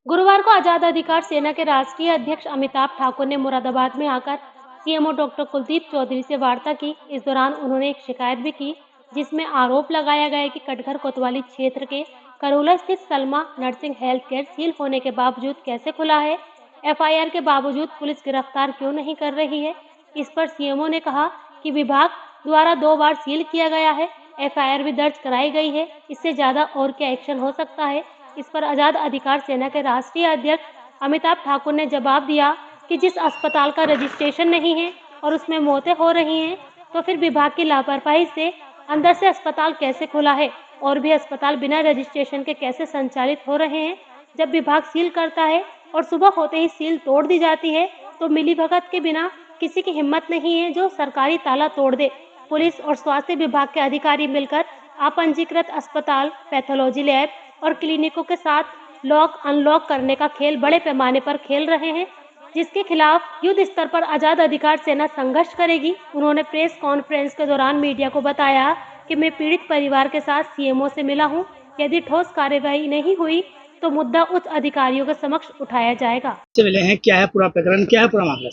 गुरुवार को आजाद अधिकार सेना के राष्ट्रीय अध्यक्ष अमिताभ ठाकुर ने मुरादाबाद में आकर सीएमओ डॉक्टर कुलदीप चौधरी से वार्ता की। इस दौरान उन्होंने एक शिकायत भी की, जिसमें आरोप लगाया गया कि कटघर कोतवाली क्षेत्र के करोला स्थित Salma nursing health care seal होने के बावजूद कैसे खुला है। एफआईआर के बावजूद पुलिस गिरफ्तार क्यों नहीं कर रही है। इस पर सीएमओ ने कहा कि विभाग द्वारा 2 बार सील किया गया है, एफआईआर भी दर्ज कराई गई है, इससे ज्यादा और क्या एक्शन हो सकता है। इस पर आजाद अधिकार सेना के राष्ट्रीय अध्यक्ष अमिताभ ठाकुर ने जवाब दिया कि जिस अस्पताल का रजिस्ट्रेशन नहीं है और उसमें मौतें हो रही हैं, तो फिर विभाग की लापरवाही से अंदर से अस्पताल कैसे खुला है और भी अस्पताल बिना रजिस्ट्रेशन के कैसे संचालित हो रहे हैं। जब विभाग सील करता है और सुबह होते ही सील तोड़ दी जाती है, तो मिलीभगत के बिना किसी की हिम्मत नहीं है जो सरकारी ताला तोड़ दे। पुलिस और स्वास्थ्य विभाग के अधिकारी मिलकर अपंजीकृत अस्पताल, पैथोलॉजी लैब और क्लिनिकों के साथ लॉक अनलॉक करने का खेल बड़े पैमाने पर खेल रहे हैं, जिसके खिलाफ युद्ध स्तर पर आजाद अधिकार सेना संघर्ष करेगी। उन्होंने प्रेस कॉन्फ्रेंस के दौरान मीडिया को बताया कि मैं पीड़ित परिवार के साथ सीएमओ से मिला हूं। यदि ठोस कार्यवाही नहीं हुई तो मुद्दा उच्च अधिकारियों के समक्ष उठाया जाएगा। मिले हैं, क्या है पूरा प्रकरण, क्या है पूरा मामला?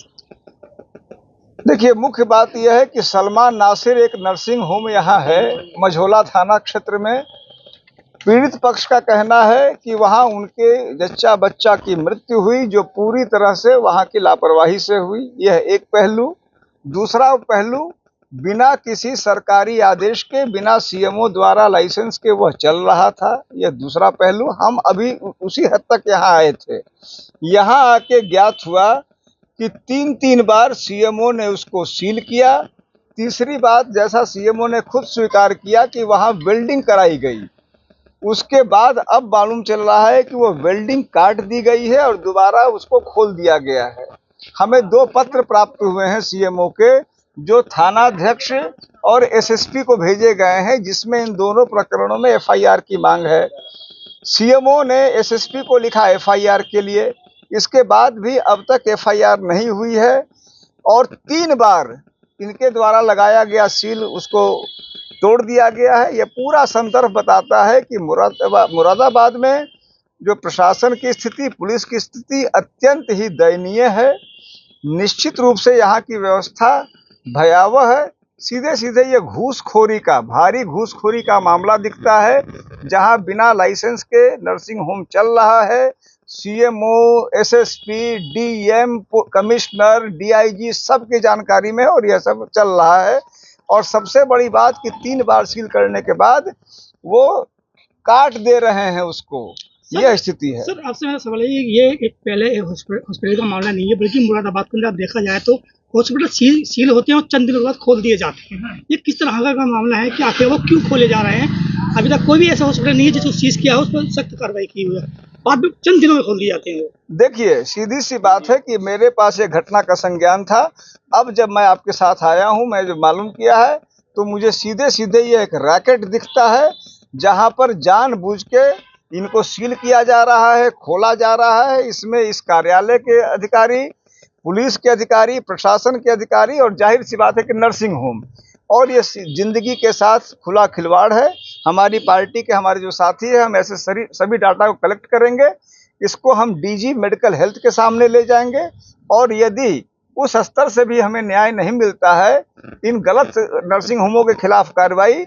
देखिए, मुख्य बात यह है कि सलमान नासिर एक नर्सिंग होम यहाँ है मझोला थाना क्षेत्र में। पीड़ित पक्ष का कहना है कि वहाँ उनके जच्चा बच्चा की मृत्यु हुई, जो पूरी तरह से वहाँ की लापरवाही से हुई। यह एक पहलू। दूसरा पहलू, बिना किसी सरकारी आदेश के, बिना सीएमओ द्वारा लाइसेंस के वह चल रहा था। यह दूसरा पहलू। हम अभी उसी हद तक यहाँ आए थे। यहाँ आके ज्ञात हुआ कि 3 बार सीएमओ ने उसको सील किया। तीसरी बात, जैसा सीएमओ ने खुद स्वीकार किया कि वहाँ वेल्डिंग कराई गई, उसके बाद अब मालूम चल रहा है कि वो वेल्डिंग काट दी गई है और दोबारा उसको खोल दिया गया है। हमें 2 पत्र प्राप्त हुए हैं सीएमओ के, जो थानाध्यक्ष और एसएसपी को भेजे गए हैं, जिसमें इन दोनों प्रकरणों में एफआईआर की मांग है। सीएमओ ने एसएसपी को लिखा एफआईआर के लिए, इसके बाद भी अब तक एफआईआर नहीं हुई है और 3 बार इनके द्वारा लगाया गया सील उसको तोड़ दिया गया है। यह पूरा संदर्भ बताता है कि मुरादाबाद में जो प्रशासन की स्थिति, पुलिस की स्थिति अत्यंत ही दयनीय है। निश्चित रूप से यहाँ की व्यवस्था भयावह है। सीधे सीधे ये घूसखोरी का, भारी घूसखोरी का मामला दिखता है, जहाँ बिना लाइसेंस के नर्सिंग होम चल रहा है। CMO, SSP, DM, commissioner, DIG सबकी जानकारी में और यह सब चल रहा है। और सबसे बड़ी बात कि 3 बार सील करने के बाद वो काट दे रहे हैं उसको। यह स्थिति है। सर, आपसे मेरा सवाल है, ये एक पहले हॉस्पिटल का मामला नहीं है, बल्कि मुरादाबाद के अंदर देखा जाए तो हॉस्पिटल सील होते हैं और चंद दिनों बाद खोल दिए जाते हैं। ये किस तरह का मामला है कि आखिर वो क्यों खोले जा रहे हैं? अभी तक कोई भी ऐसा हॉस्पिटल नहीं है जिसको सीज किया हो, उस पर सख्त कार्रवाई की हुई है, बाद में चंद दिनों में खोल दिए जाते हैं। देखिए, सीधी सी बात है कि मेरे पास ये घटना का संज्ञान था। अब जब मैं आपके साथ आया हूँ, मैं जो मालूम किया है, तो मुझे सीधे सीधे ये एक रैकेट दिखता है, जहाँ पर जानबूझ के इनको सील किया जा रहा है, खोला जा रहा है। इसमें इस कार्यालय के अधिकारी, पुलिस के अधिकारी, प्रशासन के अधिकारी और जाहिर सी बात है कि नर्सिंग होम, और ये जिंदगी के साथ खुला खिलवाड़ है। हमारी पार्टी के हमारे जो साथी हैं, हम ऐसे सभी डाटा को कलेक्ट करेंगे, इसको हम डीजी मेडिकल हेल्थ के सामने ले जाएंगे और यदि उस स्तर से भी हमें न्याय नहीं मिलता है, इन गलत नर्सिंग होमों के खिलाफ कार्रवाई,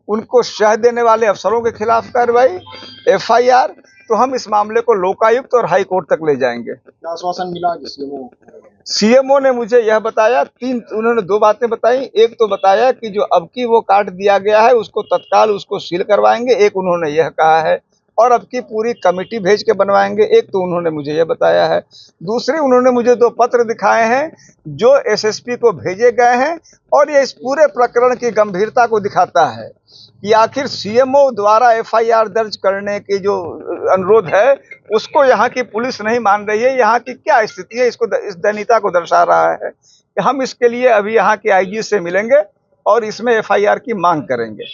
उनको शह देने वाले अफसरों के खिलाफ कार्रवाई, एफआईआर, तो हम इस मामले को लोकायुक्त और हाई कोर्ट तक ले जाएंगे। क्या आश्वासन मिला सीएमओ ने मुझे यह बताया, उन्होंने 2 बातें बताई। एक तो बताया कि जो अब की वो काट दिया गया है उसको तत्काल उसको सील करवाएंगे, एक उन्होंने यह कहा है, और अब की पूरी कमेटी भेज के बनवाएंगे, एक तो उन्होंने मुझे यह बताया है। दूसरी, उन्होंने मुझे 2 पत्र दिखाए हैं जो एसएसपी को भेजे गए हैं और ये इस पूरे प्रकरण की गंभीरता को दिखाता है कि आखिर सीएमओ द्वारा एफआईआर दर्ज करने की जो अनुरोध है उसको यहाँ की पुलिस नहीं मान रही है। यहाँ की क्या स्थिति है, इसको इस दयनीयता को दर्शा रहा है कि हम इसके लिए अभी यहाँ के आईजी से मिलेंगे और इसमें एफआईआर की मांग करेंगे।